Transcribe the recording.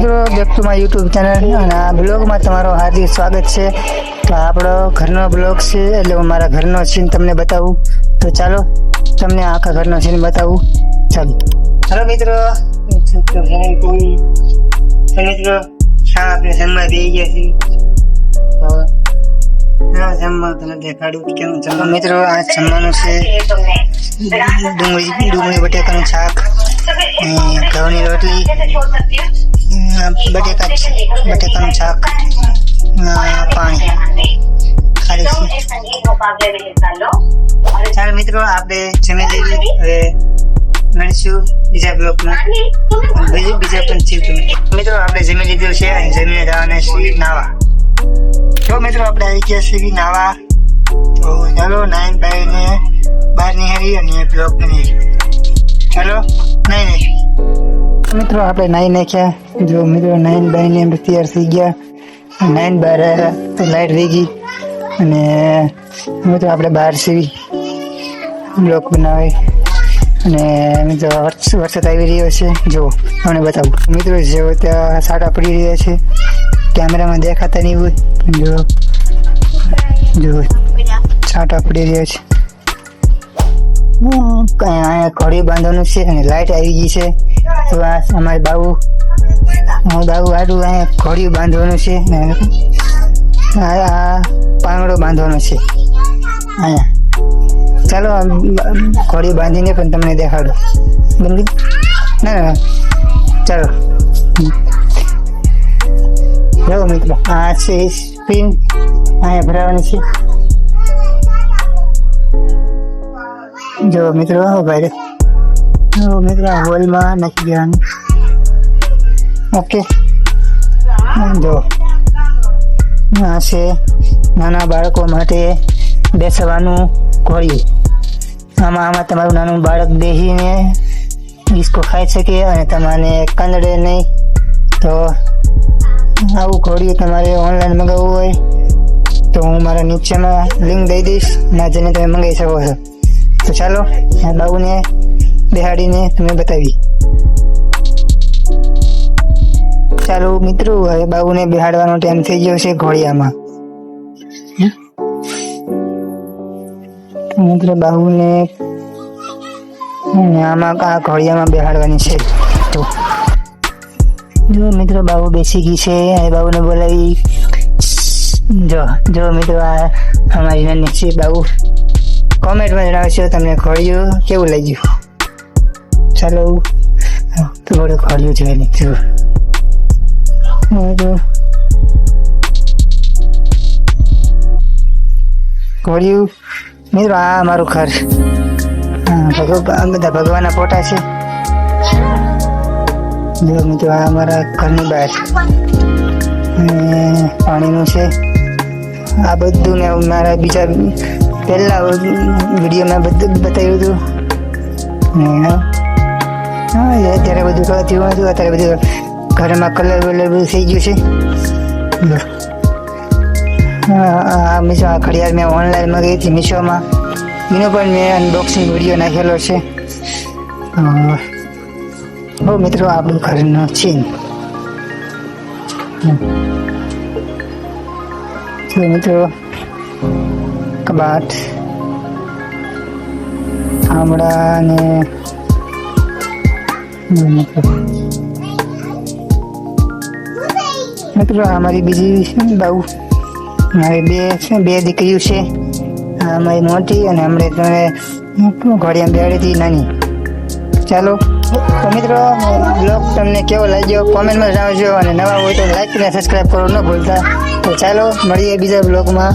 મિત્રો back to my YouTube channel અને આ બ્લોગમાં તમારું હાર્દિક સ્વાગત છે। તો આપણો ઘરનો બ્લોગ છે એટલે હું મારા ઘરનો સીન તમને બતાવું। તો ચાલો તમને આખા ઘરનો સીન બતાવું। ચાલો હેલો મિત્રો, મિત્રો શા આપણે જમવા બેસી ગયા છીએ। તો જમવા તમને દેખાડું કેમ ચાલો મિત્રો। આ જમવાનું છે ડુંગળી બટેકાનું શાક, ઘઉંની રોટલી, બટેકાનું શાક, પાણી ખાલી છે। ચાલો મિત્રો આપણે જમી લઈએ, હવે મળીશું બીજા બ્લોકમાં બીજા પણ મિત્રો આપણે જમી લીધું છે અને જમીને જવાના છીએ નાવા। તો મિત્રો આપણે આવી ગયા છીએ નાવા। તો ચાલો નાઈન ભાઈને બહાર નીકળી અને બ્લોક બની ચાલો નહીં મિત્રો આપણે નાઈ નાખ્યા। જો મિત્રો નાઈન બાઈને એમ તૈયાર થઈ ગયા, નાઈન બહાર આવ્યા તો લાઈટ વહી ગઈ અને મિત્રો આપણે બહાર સીવી બ્લોક બનાવે અને મિત્રો વરસાદ આવી રહ્યો છે। જો મને બતાવું મિત્રો, જેવો ત્યાં સાટા પડી રહ્યા છે, કેમેરામાં દેખાતા નહીં હોય, જો સાટા પડી રહ્યા છે। અહીંયા ઘોડી બાંધવાનું છે અને લાઈટ આવી ગઈ છે। તો આ અમારે બાબુ આડું અહીંયા ઘોડી બાંધવાનું છે ને આ પાંગડો બાંધવાનો છે અહીંયા। ચાલો ઘોડી બાંધીને પણ તમને દેખાડો બરાબર ના ચાલો જો મિત્રો આ છે સ્પિન અહીંયા ભરાવાની છે। જો મિત્રો ભાઈ મિત્રો હોલમાં નાખી દેવાનું। ઓકે જો આ છે નાના બાળકો માટે બેસવાનું ઘોડિયું। આમાં તમારું નાનું બાળક બેસીને ડિસ્કો ખાઈ શકે અને તમારે કંદડે નહીં। તો આવું ઘોડિયું તમારે ઓનલાઈન મંગાવવું હોય તો હું મારા નીચેમાં લિંક દઈ દઈશ, ના જઈને તમે મંગાવી શકો છો। તો ચાલો બાબુને બેહાડીને તમે બતાવી। ચાલો મિત્રો હવે બાબુને બેહાડવાનો ટાઈમ થઈ ગયો છે ઘોડિયામાં। મિત્રો બાબુને આમાં આ ઘોડિયામાં બેહાડવાની છે। તો જો મિત્રો બાબુ બેસી ગઈ છે, અને બાબુને બોલાવી। જો મિત્રો આ અમારી નાની છે બાબુ। કોમેન્ટમાં જણાવશો તમને ઘોડિયું કેવું લાગ્યું। ચાલો થોડું ઘોડિયું જોઈ લીધું। ઘોડિયું મિત્રો આ અમારું ઘર, બધા ભગવાનના ફોટા છે। જો મિત્રો આ અમારા ઘરની બહાર પાણીનું છે। આ બધું મેં મારા બીજા પહેલા વિડીયોમાં બધું બતાવ્યું હતું। અત્યારે બધું થયું હતું, અત્યારે બધું ઘરમાં કલર વલર બધું થઈ ગયું છે। આ મીશો આ ઘડિયાળ મેં ઓનલાઈન મંગાવી હતી મીશોમાં, એનો પણ મેં અનબોક્સિંગ વિડીયો નાખેલો છે। હો મિત્રો આપણું ઘરનો છે। મિત્રો કબાટ, આમળા ને મિત્રો અમારી બીજી બાબુ, મારી બે દીકરીઓ છે। અમારી મોટી અને હમણાં તમે ઘોડિયામાં બેહાડી હતી નાની। ચાલો તો મિત્રો બ્લોગ તમને કેવો લાગ્યો કોમેન્ટમાં જણાવજો, અને નવા હોય તો લાઈક અને સબસ્ક્રાઈબ કરો ન ભૂલતા। તો ચાલો મળીએ બીજા બ્લોગમાં।